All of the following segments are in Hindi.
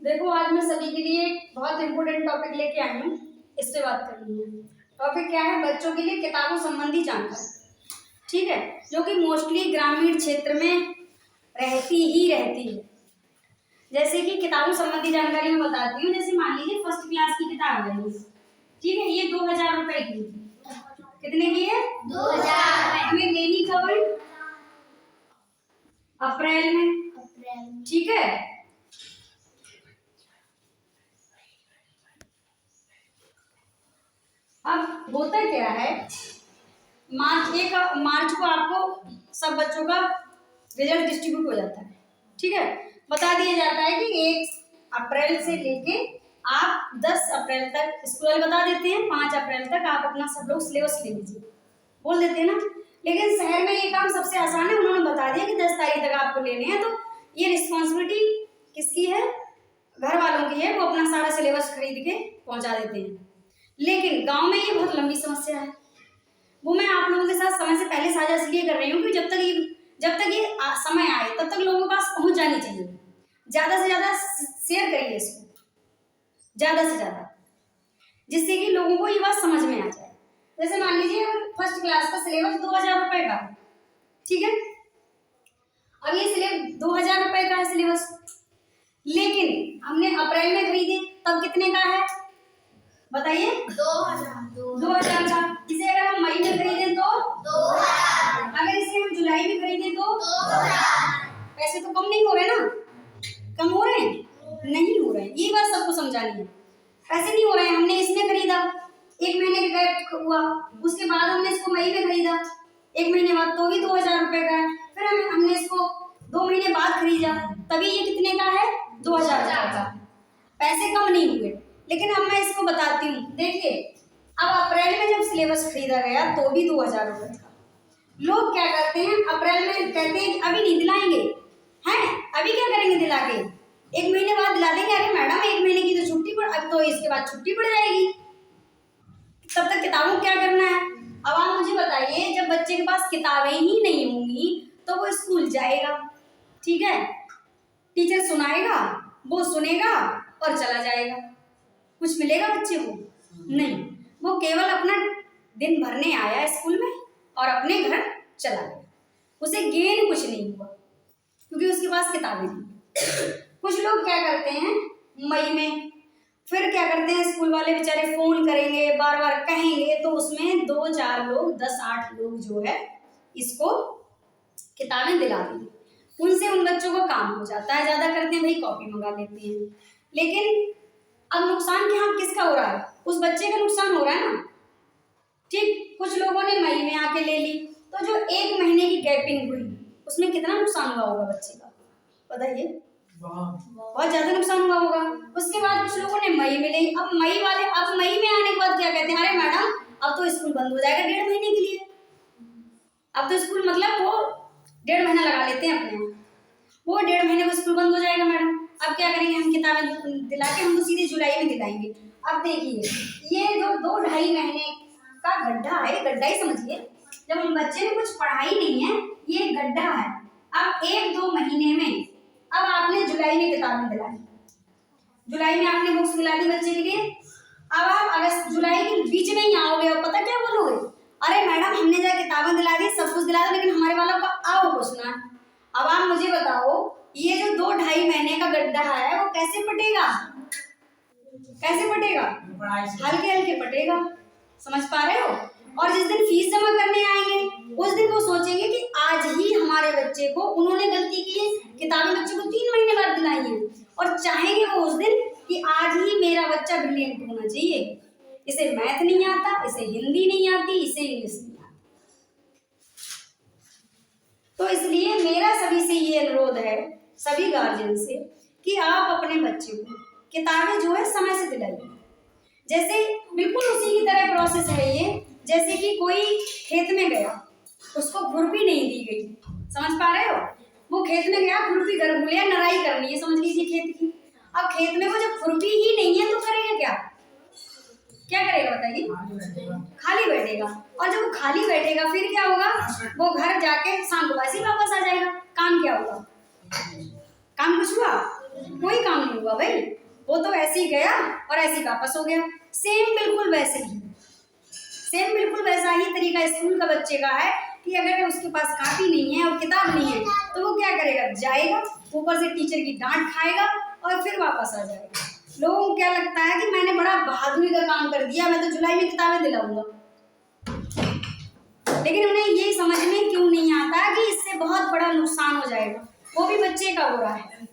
देखो आज मैं सभी के लिए एक बहुत इंपॉर्टेंट टॉपिक लेके आई हूँ, इस पे बात करनी है। टॉपिक क्या है? बच्चों के लिए किताबों संबंधी जानकारी। ठीक है, जो कि मोस्टली ग्रामीण क्षेत्र में रहती है। जैसे कि किताबों संबंधी जानकारी मैं बताती हूँ। जैसे मान लीजिए फर्स्ट क्लास की किताब है, ठीक है, ये 2000 रुपए की। कितने की है? 2000। हमें लेनी कब है? अप्रैल में। ठीक है, अब होता क्या है, मार्च को आपको सब बच्चों का रिजल्ट डिस्ट्रीब्यूट हो जाता है। ठीक है, बता दिया जाता है कि 1 अप्रैल से लेके आप 10 अप्रैल तक, स्कूल वाले बता देते हैं 5 अप्रैल तक आप अपना सब लोग सिलेबस ले लीजिए, बोल देते हैं ना। लेकिन शहर में ये काम सबसे आसान है, उन्होंने बता दिया कि 10 तारीख तक आपको लेने हैं। तो ये रिस्पॉन्सिबिलिटी किसकी है? घर वालों की है, वो अपना सारा सिलेबस खरीद के पहुंचा देते हैं। लेकिन गांव में ये बहुत लंबी समस्या है, वो मैं आप लोगों के साथ समय से पहले साझा इसलिए कर रही हूँ कि जब तक ये समय आए तब तक लोगों के पास पहुंच जानी चाहिए। ज्यादा से ज्यादा शेयर करिए इसको, ज्यादा से ज्यादा, जिससे कि लोगों को ये बात समझ में आ जाए। जैसे मान लीजिए फर्स्ट क्लास का सिलेबस 2000 रुपए का, ठीक है, अब ये सिलेबस 2000 रुपए का है सिलेबस, लेकिन हमने अप्रैल में खरीदे तब कितने का है बताइए? 2000 का। इसे अगर हम मई में खरीदें तो 2000, अगर इसे हम जुलाई में खरीदें तो 2000। पैसे तो कम नहीं हो रहे ना, कम हो रहे हैं? नहीं हो रहे हैं, ये बात सबको समझानी है। पैसे नहीं हो रहे हैं, हमने इसमें खरीदा, 1 महीने का गैप हुआ, उसके बाद हमने इसको मई में खरीदा 1 महीने बाद, तो भी 2000 रुपए का है। फिर हमने इसको 2 महीने बाद खरीदा, तभी ये कितने का है? 2000 का। पैसे कम नहीं हुए। लेकिन अब मैं इसको बताती हूँ, देखिए अब अप्रैल में जब सिलेबस खरीदा गया तो भी 2000 रुपए का। लोग क्या करते हैं, अप्रैल में कहते हैं अभी नहीं दिलाएंगे, हैं अभी क्या करेंगे दिला के, 1 महीने बाद दिला देंगे। अरे मैडम 1 महीने की तो छुट्टी पड़, अब तो इसके बाद छुट्टी पड़ जाएगी, तब तक किताबों क्या करना है? अब आप मुझे बताइए, जब बच्चे के पास किताबें ही नहीं होंगी तो वो स्कूल जाएगा, ठीक है, टीचर सुनाएगा, वो सुनेगा और चला जाएगा, कुछ मिलेगा बच्चे को? नहीं, वो केवल अपना दिन भरने आया स्कूल में और अपने घर चला गया, उसे गेन कुछ नहीं हुआ क्योंकि उसके पास किताबें नहीं। कुछ लोग क्या करते हैं मई में, फिर क्या करते हैं स्कूल वाले बेचारे फोन करेंगे, बार बार कहेंगे, तो उसमें 2-4 लोग 10-8 लोग जो है इसको किताबें दिला देंगे, उनसे उन बच्चों को काम हो जाता है, ज्यादा करते हैं भाई कॉपी मंगा लेते हैं। लेकिन अब नुकसान क्या किसका हो रहा है? उस बच्चे का नुकसान हो रहा है ना। ठीक, कुछ लोगों ने मई में आके ले ली, तो जो 1 महीने की गैपिंग हुई उसमें कितना नुकसान हुआ होगा बच्चे का बताइए? बहुत ज्यादा नुकसान हुआ होगा। उसके बाद कुछ लोगों ने मई में ली, अब मई में आने के बाद क्या कहते हैं, अरे मैडम अब तो स्कूल बंद हो जाएगा 1.5 महीने के लिए। अब तो स्कूल मतलब वो 1.5 महीना लगा लेते हैं अपने, वो 1.5 महीने को स्कूल बंद हो जाएगा मैडम, अब क्या करेंगे हम? किताबें दिला के हम तो सीधे जुलाई में दिलाएंगे। अब देखिए ये जो 2-2.5 महीने का गड्ढा है, गड्ढा ही समझिए, जब हम बच्चे ने कुछ पढ़ाई नहीं है, ये गड्ढा है। अब 1-2 महीने में, अब आपने जुलाई में किताबें दिलाई, जुलाई में आपने बुक्स दिला दी बच्चे के लिए, अब आप अगस्त जुलाई के बीच में ही आओगे और पता क्या बोलोगे, अरे मैडम हमने जो किताबें दिला दी, सब कुछ दिला दी, लेकिन हमारे वालों का आओ पूछना है। अब आप मुझे बताओ, ये जो 2-2.5 महीने का गड्ढा है वो कैसे पटेगा? कैसे पटेगा? हल्के हल्के पटेगा, समझ पा रहे हो? और जिस दिन फीस जमा करने आएंगे उस दिन वो सोचेंगे कि आज ही हमारे बच्चे को, उन्होंने गलती की है, किताबें बच्चे को 3 महीने बाद दिलाई है, और चाहेंगे वो उस दिन कि आज ही मेरा बच्चा ब्रिलियंट होना चाहिए, इसे मैथ नहीं आता, इसे हिंदी नहीं आती, इसे इंग्लिश नहीं आती। तो इसलिए मेरा सभी से ये अनुरोध है, सभी गार्जियन से, कि आप अपने बच्चे को किताबें जो है समय से दिलाइए। जैसे बिल्कुल उसी की तरह प्रोसेस है ये, जैसे कि कोई खेत में गया, उसको खुरपी नहीं दी गई, समझ पा रहे हो? वो खेत में गया, खुरपी कर बोले नराई करनी है, समझ लीजिए खेत की। अब खेत में वो जब खुरपी ही नहीं है तो करेगा क्या? क्या करेगा बताइए? खाली बैठेगा, और जब वो खाली बैठेगा फिर क्या होगा? वो घर जाके शाम को वापस आ जाएगा। काम क्या होगा? काम कुछ हुआ? कोई काम नहीं। हुआ भाई, वो तो ऐसे ही गया और ऐसे ही वापस हो गया। सेम बिल्कुल वैसे ही, सेम बिल्कुल वैसा ही तरीका स्कूल का बच्चे का है कि अगर उसके पास कॉपी नहीं है और किताब नहीं है तो वो क्या करेगा, जाएगा, ऊपर से टीचर की डांट खाएगा और फिर वापस आ जाएगा। लोगों को क्या लगता है कि मैंने बड़ा बहादुरी का काम कर दिया, मैं तो जुलाई में किताबें दिलाऊंगा, लेकिन उन्हें ये समझ में क्यों नहीं आता कि इससे बहुत बड़ा नुकसान हो जाएगा, वो भी बच्चे का हो रहा है,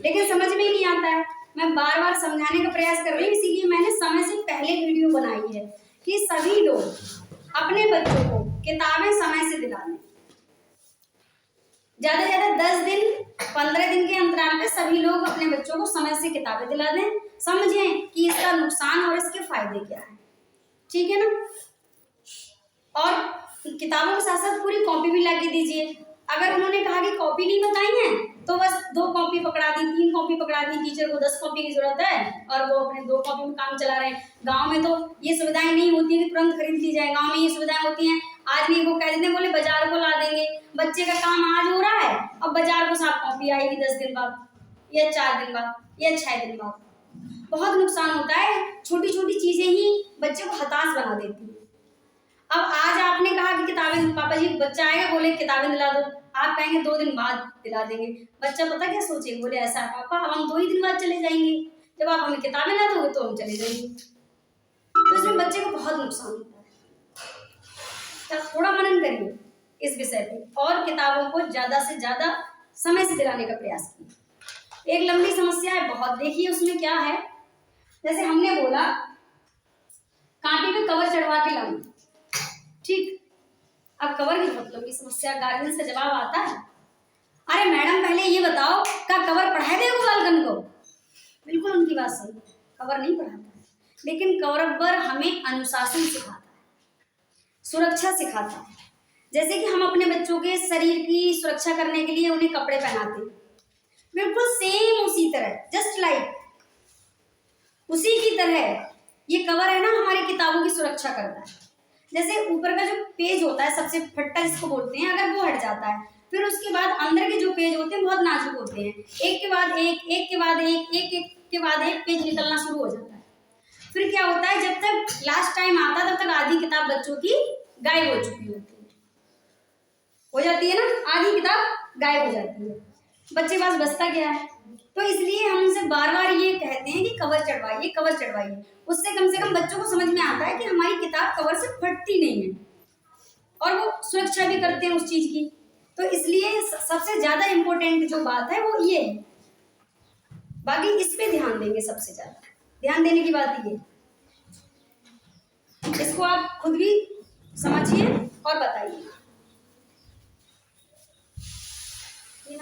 लेकिन समझ में ही नहीं आता है। मैं बार बार समझाने का प्रयास कर रही हूँ, इसीलिए मैंने समय से पहले वीडियो बनाई है कि सभी लोग अपने बच्चों को किताबें समय से दिला दें। ज्यादा से ज्यादा 10 दिन 15 दिन के अंतराल पे सभी लोग अपने बच्चों को समय से किताबें दिला दें, समझें कि इसका नुकसान और इसके फायदे क्या है, ठीक है ना। और किताबों के साथ साथ पूरी कॉपी भी ला के दीजिए। अगर उन्होंने कहा कि कॉपी नहीं बताई है तो बस 2 कॉपी पकड़ा दी, 3 कॉपी पकड़ा दी, टीचर को 10 कॉपी की जरूरत है और वो अपने 2 कॉपी में काम चला रहे हैं। गांव में तो ये सुविधाएं नहीं होती कि तुरंत खरीद ली जाए, गांव में ये सुविधाएं होती हैं, आज नहीं वो कह देते बोले बाजार को ला देंगे, बच्चे का काम आज हो रहा है और बाजार को साफ कॉपी आएगी 10 दिन बाद या 4 दिन बाद या 6 दिन बाद। बहुत नुकसान होता है, छोटी छोटी चीजें ही बच्चे को हताश बना देती है। अब आज आपने कहा कि किताबें, पापा जी बच्चा आएगा बोले किताबें दिला दो, आप कहेंगे 2 दिन बाद दिला देंगे, बच्चा पता क्या सोचेगा, बोले ऐसा पापा हम 2 ही दिन बाद चले जाएंगे, जब आप हमें किताबें ला दोगे तो हम चले जाएंगे। तो इसमें बच्चे को बहुत नुकसान होता है। तो थोड़ा मनन करिए इस विषय पे और किताबों को ज्यादा से ज्यादा समय से दिलाने का प्रयास कीजिए। एक लंबी समस्या है बहुत, देखिए उसमें क्या है, जैसे हमने बोला कांटे पे कवर चढ़वा के लाऊं, ठीक। अब कवर की बहुत लंबी समस्या, गार्जियन का जवाब आता है, अरे मैडम पहले ये बताओ क्या कवर पढ़ाए देगा बालकन को। बिल्कुल उनकी बात सही, कवर नहीं पढ़ाता है, लेकिन कवर हमें अनुशासन सिखाता है, सुरक्षा सिखाता है। जैसे कि हम अपने बच्चों के शरीर की सुरक्षा करने के लिए उन्हें कपड़े पहनाते हैं, बिल्कुल सेम उसी तरह, जस्ट लाइक उसी की तरह ये कवर है ना हमारी किताबों की सुरक्षा करता है। जैसे ऊपर का जो पेज होता है सबसे फट्टा जिसको बोलते हैं, अगर वो हट जाता है फिर उसके बाद अंदर के जो पेज होते हैं बहुत नाजुक होते हैं, एक के बाद एक, एक के बाद एक, एक एक के बाद एक पेज निकलना शुरू हो जाता है। फिर क्या होता है, जब तक लास्ट टाइम आता है तब तक आधी किताब बच्चों की गायब हो चुकी होती है, हो जाती है ना, आधी किताब गायब हो जाती है, बच्चे पास बचता क्या है। तो इसलिए हम उनसे बार बार ये कहते हैं कि कवर चढ़वाइए, कवर चढ़वाइए, उससे कम से कम बच्चों को समझ में आता है कि हमारी किताब कवर से फटती नहीं है और वो सुरक्षा भी करते हैं उस चीज की। तो इसलिए सबसे ज्यादा इम्पोर्टेंट जो बात है वो ये है, बाकी इस पे ध्यान देंगे, सबसे ज्यादा ध्यान देने की बात ये, इसको आप खुद भी समझिए और बताइए।